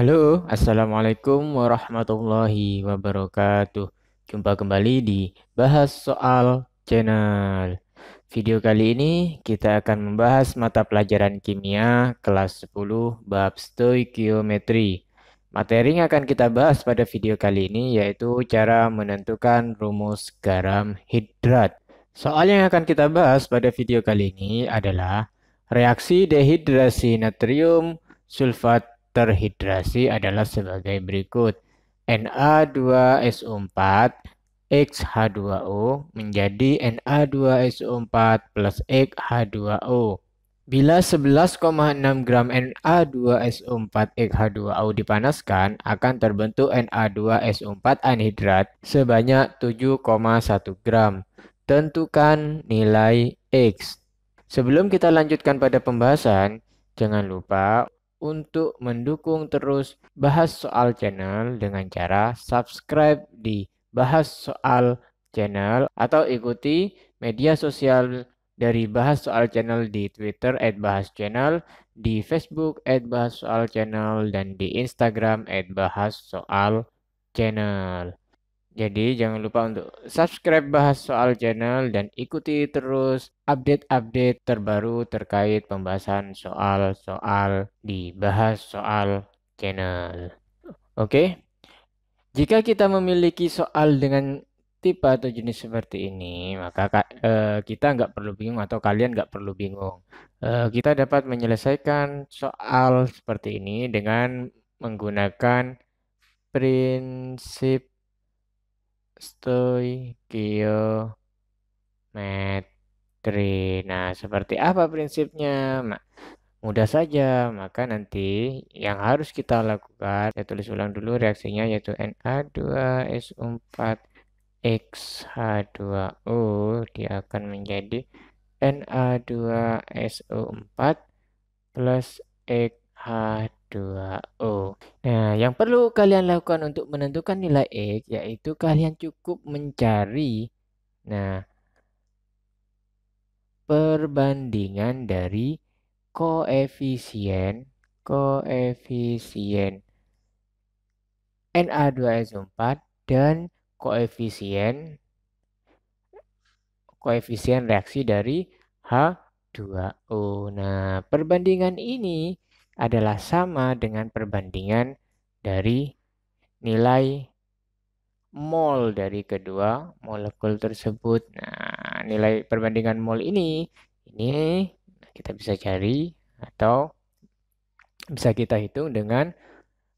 Halo, Assalamualaikum warahmatullahi wabarakatuh. Jumpa kembali di Bahas Soal Channel. Video kali ini kita akan membahas mata pelajaran kimia kelas 10 bab stoikiometri. Materi yang akan kita bahas pada video kali ini yaitu cara menentukan rumus garam hidrat. Soal yang akan kita bahas pada video kali ini adalah reaksi dehidrasi natrium sulfat terhidrasi adalah sebagai berikut. Na2SO4 XH2O menjadi Na2SO4 plus XH2O. Bila 11,6 gram Na2SO4 XH2O dipanaskan, akan terbentuk Na2SO4 anhidrat sebanyak 7,1 gram. Tentukan nilai X. Sebelum kita lanjutkan pada pembahasan, jangan lupa untuk mendukung terus Bahas Soal Channel dengan cara subscribe di Bahas Soal Channel atau ikuti media sosial dari Bahas Soal Channel di Twitter @bahas_channel, di Facebook @bahas soal channel, dan di Instagram @bahas soal channel. Jadi jangan lupa untuk subscribe Bahas Soal Channel dan ikuti terus update-update terbaru terkait pembahasan soal-soal di Bahas Soal Channel. Oke, jika kita memiliki soal dengan tipe atau jenis seperti ini, maka kita nggak perlu bingung atau kalian nggak perlu bingung. Kita dapat menyelesaikan soal seperti ini dengan menggunakan prinsip stoikiometri. Nah, seperti apa prinsipnya? Mudah saja, maka nanti yang harus kita lakukan, saya tulis ulang dulu reaksinya yaitu Na2SO4 XH2O, dia akan menjadi Na2SO4 plus XH2O. Nah, yang perlu kalian lakukan untuk menentukan nilai X, yaitu kalian cukup mencari, nah, perbandingan dari koefisien Na2SO4 dan koefisien reaksi dari H2O. Nah, perbandingan ini adalah sama dengan perbandingan dari nilai mol dari kedua molekul tersebut. Nah, nilai perbandingan mol ini kita bisa cari atau bisa kita hitung dengan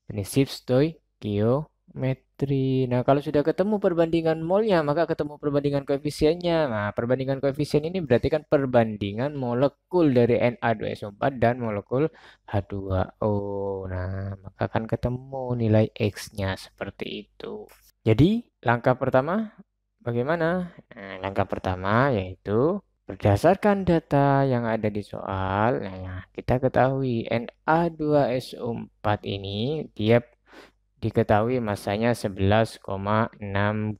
prinsip stoikiometri. Nah, kalau sudah ketemu perbandingan molnya, maka ketemu perbandingan koefisiennya. Nah, perbandingan koefisien ini berarti kan perbandingan molekul dari Na2SO4 dan molekul H2O. Nah, maka akan ketemu nilai X-nya seperti itu. Jadi, langkah pertama bagaimana? Nah, langkah pertama yaitu berdasarkan data yang ada di soal, nah, kita ketahui Na2SO4 ini dia diketahui masanya 11,6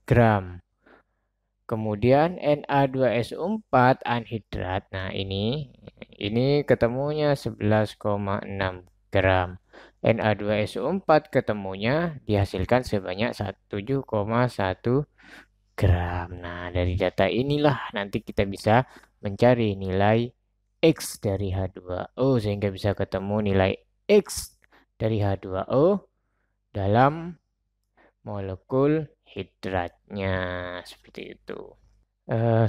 gram. Kemudian Na2SO4 anhidrat, nah ini ketemunya 11,6 gram. Na2SO4 ketemunya dihasilkan sebanyak 7,1 gram. Nah, dari data inilah nanti kita bisa mencari nilai X dari H2O sehingga bisa ketemu nilai X dari H2O dalam molekul hidratnya. Seperti itu.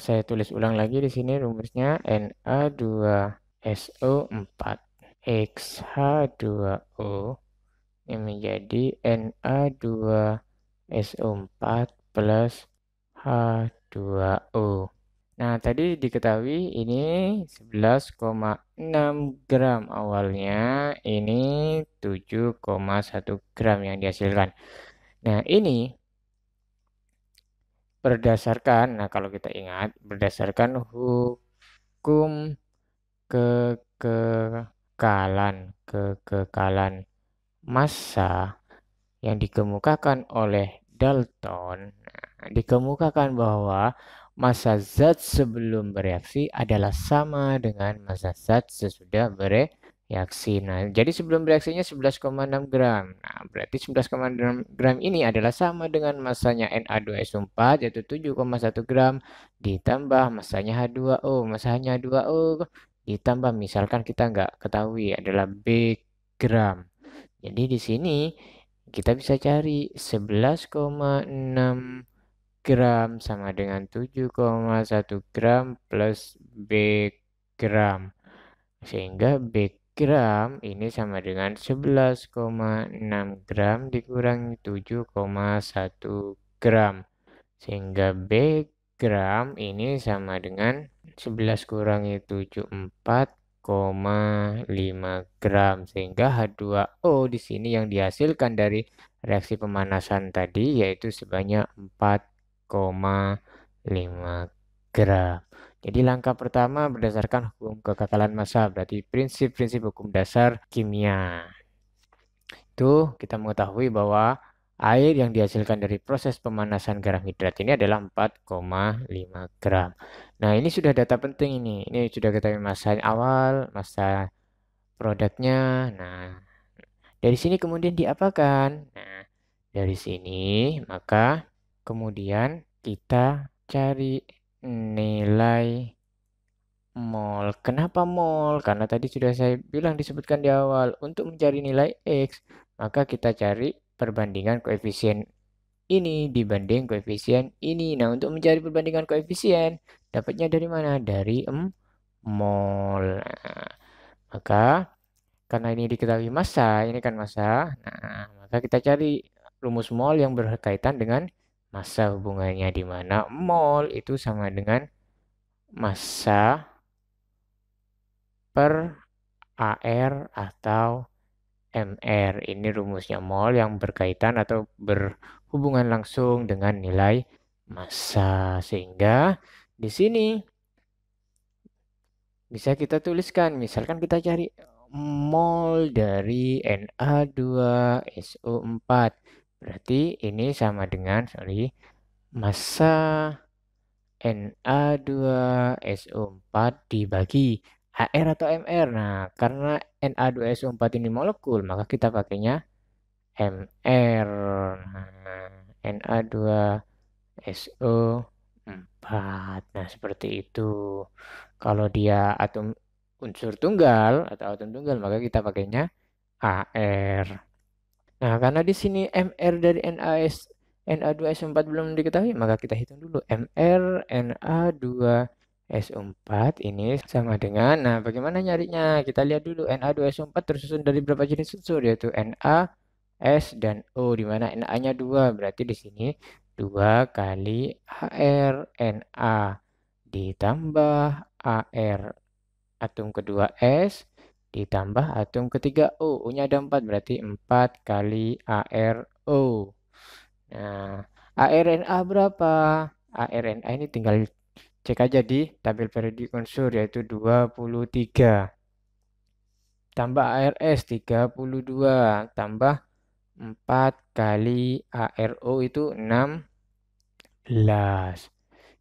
Saya tulis ulang lagi di sini rumusnya Na2SO4 XH2O yang menjadi Na2SO4 plus H2O. Nah, tadi diketahui ini 11,6 gram awalnya, ini 7,1 gram yang dihasilkan. Nah, ini berdasarkan, nah kalau kita ingat, berdasarkan hukum kekekalan massa yang dikemukakan oleh Dalton. Nah, dikemukakan bahwa massa zat sebelum bereaksi adalah sama dengan massa zat sesudah bereaksi. reaksi. Nah, jadi sebelum reaksinya 11,6 gram. Nah, berarti 11,6 gram ini adalah sama dengan masanya Na2SO4 yaitu 7,1 gram ditambah masanya H2O. Masanya H2O ditambah misalkan kita nggak ketahui adalah B gram. Jadi di sini kita bisa cari 11,6 gram sama dengan 7,1 gram plus B gram. Sehingga B gram ini sama dengan 11,6 gram dikurangi 7,1 gram. Sehingga B gram ini sama dengan 11 kurangi 7, 4,5 gram. Sehingga H2O di sini yang dihasilkan dari reaksi pemanasan tadi yaitu sebanyak 4,5 gram. Jadi langkah pertama berdasarkan hukum kekekalan massa, berarti prinsip-prinsip hukum dasar kimia. Itu kita mengetahui bahwa air yang dihasilkan dari proses pemanasan garam hidrat ini adalah 4,5 gram. Nah, ini sudah data penting ini. Ini sudah ketahui massa awal, massa produknya. Nah, dari sini kemudian diapakan? Nah, dari sini maka kemudian kita cari nilai mol. Kenapa mol? Karena tadi sudah saya bilang disebutkan di awal. Untuk mencari nilai X, maka kita cari perbandingan koefisien ini dibanding koefisien ini. Nah, untuk mencari perbandingan koefisien, dapatnya dari mana? Dari mol. Nah, maka karena ini diketahui massa, ini kan massa. Nah, maka kita cari rumus mol yang berkaitan dengan massa hubungannya di mana mol itu sama dengan massa per AR atau MR. Ini rumusnya mol yang berkaitan atau berhubungan langsung dengan nilai massa. Sehingga di sini bisa kita tuliskan, misalkan kita cari mol dari Na2SO4. Berarti ini sama dengan, massa Na2SO4 dibagi AR atau MR. Nah, karena Na2SO4 ini molekul, maka kita pakainya MR. Nah, Na2SO4. Nah, seperti itu. Kalau dia atom unsur tunggal atau atom tunggal, maka kita pakainya AR. Nah, karena di sini MR dari Na2SO4 belum diketahui, maka kita hitung dulu. MR Na2SO4 ini sama dengan, nah bagaimana nyarinya? Kita lihat dulu Na2SO4 tersusun dari berapa jenis unsur, yaitu Na, S, dan O, di mana Na-nya 2, berarti di sini 2 kali AR Na ditambah AR atom kedua S ditambah atom ketiga O. O-nya ada 4 berarti 4 kali ARO. Nah, ARNA berapa? ARNA ini tinggal cek aja di tabel periodik unsur yaitu 23. Tambah ARS 32 tambah 4 kali ARO itu 16.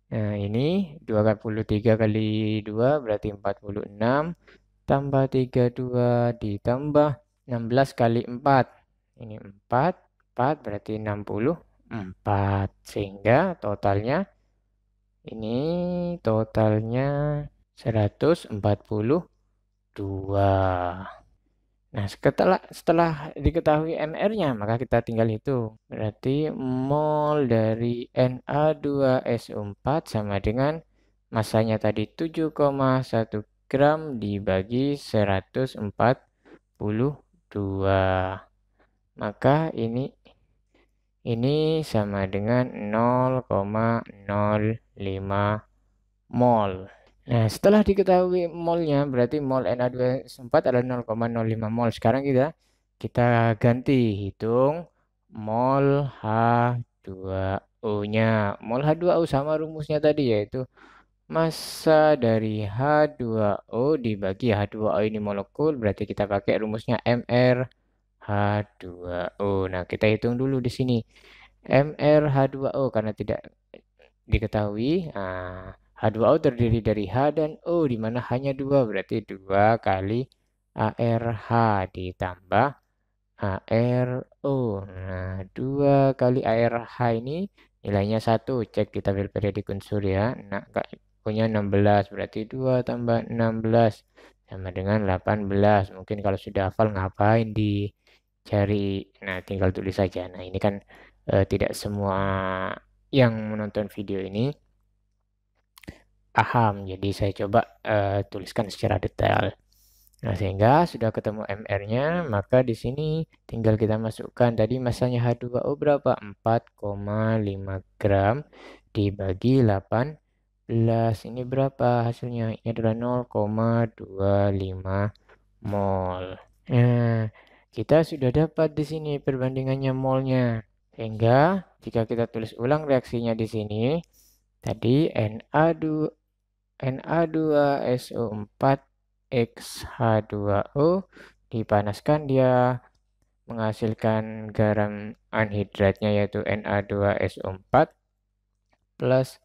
Nah, ini 23 kali 2 berarti 46 tambah 32 ditambah 16 kali 4. Ini 4 berarti 64. Sehingga totalnya 142. Nah, setelah diketahui MR-nya, maka kita tinggal hitung. Berarti mol dari Na2SO4 sama dengan masanya tadi 7,1 gram dibagi 142. Maka ini sama dengan 0,05 mol. Nah, setelah diketahui molnya, berarti mol Na2SO4 adalah 0,05 mol. Sekarang kita ganti hitung mol H2O-nya. Mol H2O sama rumusnya tadi yaitu massa dari H2O dibagi H2O ini molekul, berarti kita pakai rumusnya MR H2O. Nah, kita hitung dulu di sini. MR H2O karena tidak diketahui. Nah, H2O terdiri dari H dan O, di mana hanya 2, berarti 2 kali ARH ditambah ARO. Nah, 2 kali ARH ini nilainya 1. Cek di tabel periodik unsur ya. Nah, punya 16. Berarti 2 tambah 16 sama dengan 18. Mungkin kalau sudah hafal ngapain dicari. Nah, tinggal tulis saja. Nah, ini kan tidak semua yang menonton video ini paham. Jadi saya coba tuliskan secara detail. Nah, sehingga sudah ketemu MR-nya, maka di sini tinggal kita masukkan tadi masanya H2O berapa? 4,5 gram dibagi 18. Ini berapa hasilnya? Ini adalah 0,25 mol. Nah, kita sudah dapat di sini perbandingannya molnya. Sehingga jika kita tulis ulang reaksinya di sini, tadi Na2SO4 X H2O dipanaskan, dia menghasilkan garam anhidratnya yaitu Na2SO4 plus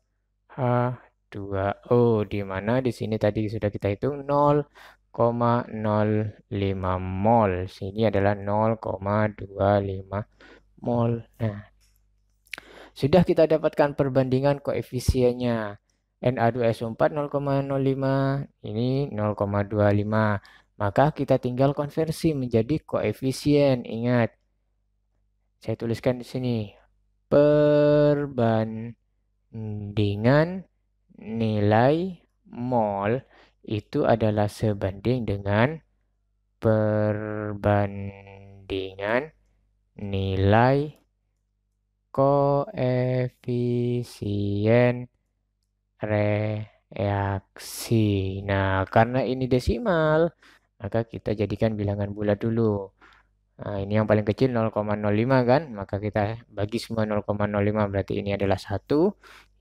H2O, di mana di sini tadi sudah kita hitung 0,05 mol. Sini adalah 0,25 mol. Nah, sudah kita dapatkan perbandingan koefisiennya. Na2SO4 0,05, ini 0,25. Maka kita tinggal konversi menjadi koefisien. Ingat, saya tuliskan di sini. Perbandingan nilai mol itu adalah sebanding dengan perbandingan nilai koefisien reaksi. Nah, karena ini desimal, maka kita jadikan bilangan bulat dulu. Nah, ini yang paling kecil 0,05 kan, maka kita bagi semua 0,05, berarti ini adalah 1,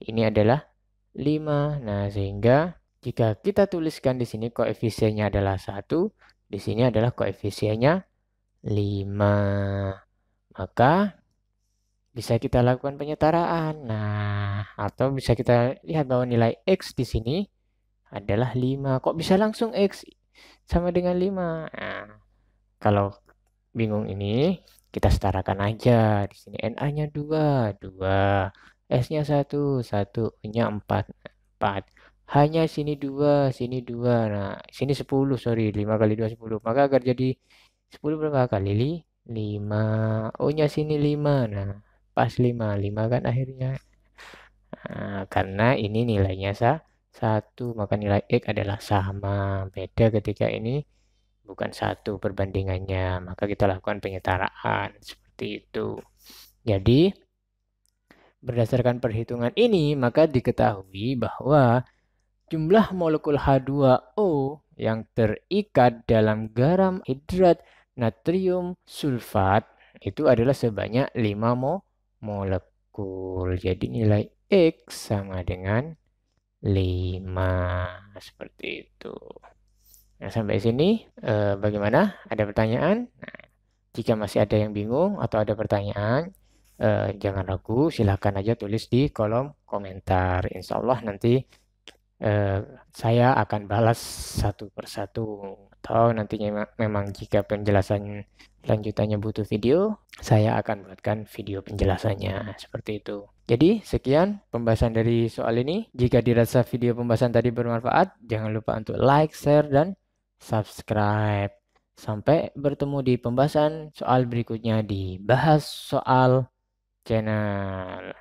ini adalah 5. Nah, sehingga jika kita tuliskan di sini koefisiennya adalah 1, di sini adalah koefisiennya 5. Maka bisa kita lakukan penyetaraan. Nah, atau bisa kita lihat bahwa nilai X di sini adalah 5. Kok bisa langsung X sama dengan 5? Nah, kalau bingung ini, kita setarakan aja. Di sini Na-nya 2, 2. S-nya 1, 1. U-nya 4, 4. H-nya sini 2, sini 2. Nah, sini 10, sorry. 5 kali 2, 10. Maka agar jadi 10 berapa kali? 5. U-nya sini 5. Nah, pas 5. 5 kan akhirnya. Nah, karena ini nilainya 1, maka nilai X adalah sama. Beda ketika ini bukan 1 perbandingannya, maka kita lakukan penyetaraan seperti itu. Jadi berdasarkan perhitungan ini, maka diketahui bahwa jumlah molekul H2O yang terikat dalam garam hidrat natrium sulfat itu adalah sebanyak 5 molekul. Jadi nilai X sama dengan 5. Seperti itu. Nah, sampai sini bagaimana? Ada pertanyaan? Nah, jika masih ada yang bingung atau ada pertanyaan, jangan ragu, silahkan aja tulis di kolom komentar. Insya Allah nanti saya akan balas satu persatu. Atau nantinya memang jika penjelasan lanjutannya butuh video, saya akan buatkan video penjelasannya. Seperti itu. Jadi sekian pembahasan dari soal ini. Jika dirasa video pembahasan tadi bermanfaat, jangan lupa untuk like, share, dan subscribe. Sampai bertemu di pembahasan soal berikutnya di Bahas Soal Channel.